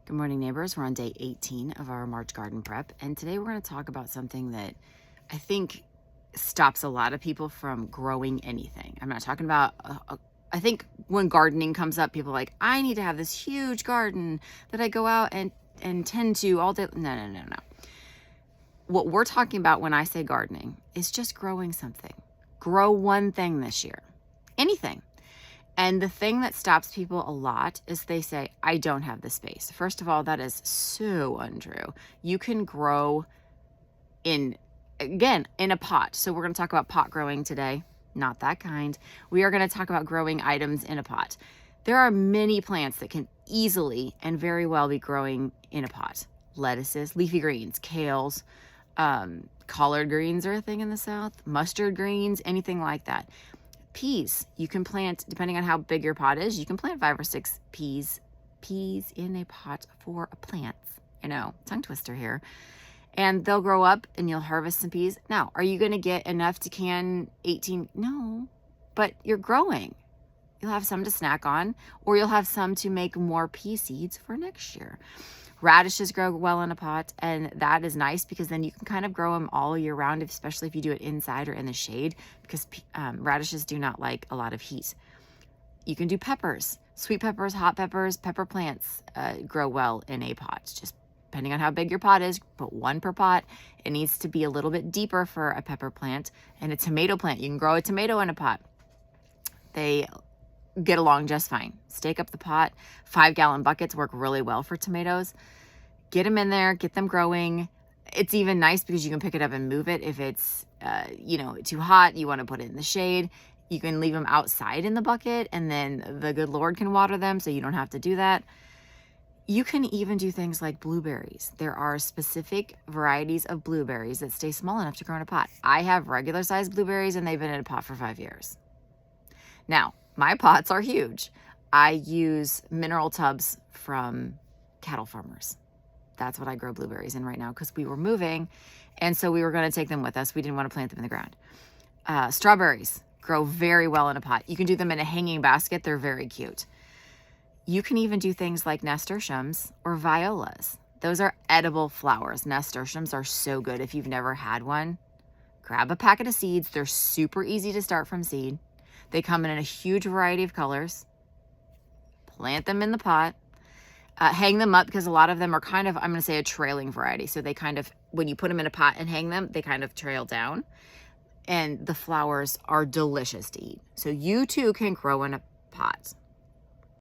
Good morning, neighbors. We're on day 18 of our March garden prep, and today we're going to talk about something that I think stops a lot of people from growing anything. I'm not talking about, I think when gardening comes up, people are like, I need to have this huge garden that I go out and tend to all day. No. What we're talking about when I say gardening is just growing something. Grow one thing this year, anything. And the thing that stops people a lot is they say, I don't have the space. First of all, that is so untrue. You can grow in a pot. So we're going to talk about pot growing today. Not that kind. We are going to talk about growing items in a pot. There are many plants that can easily and very well be growing in a pot. Lettuces, leafy greens, kales, collard greens are a thing in the South, mustard greens, anything like that. Peas, you can plant, depending on how big your pot is, you can plant 5 or 6 peas in a pot for a plant. I know, tongue twister here. And they'll grow up and you'll harvest some peas. Now, are you going to get enough to can 18? No, but you're growing. You'll have some to snack on, or you'll have some to make more pea seeds for next year. Radishes grow well in a pot, and that is nice because then you can kind of grow them all year round, especially if you do it inside or in the shade, because radishes do not like a lot of heat. You can do peppers, sweet peppers, hot peppers, pepper plants grow well in a pot. Just depending on how big your pot is, put one per pot. It needs to be a little bit deeper for a pepper plant. And a tomato plant, you can grow a tomato in a pot. They get along just fine. Stake up the pot. 5-gallon buckets work really well for tomatoes. Get them in there, get them growing. It's even nice because you can pick it up and move it. If it's, too hot, you want to put it in the shade. You can leave them outside in the bucket, and then the good Lord can water them, so you don't have to do that. You can even do things like blueberries. There are specific varieties of blueberries that stay small enough to grow in a pot. I have regular sized blueberries, and they've been in a pot for 5 years. Now, my pots are huge. I use mineral tubs from cattle farmers. That's what I grow blueberries in right now because we were moving, and so we were going to take them with us. We didn't want to plant them in the ground. Strawberries grow very well in a pot. You can do them in a hanging basket. They're very cute. You can even do things like nasturtiums or violas. Those are edible flowers. Nasturtiums are so good. If you've never had one, grab a packet of seeds. They're super easy to start from seed. They come in a huge variety of colors. Plant them in the pot. Hang them up because a lot of them are kind of, I'm going to say, a trailing variety. So they kind of, when you put them in a pot and hang them, they kind of trail down. And the flowers are delicious to eat. So you too can grow in a pot.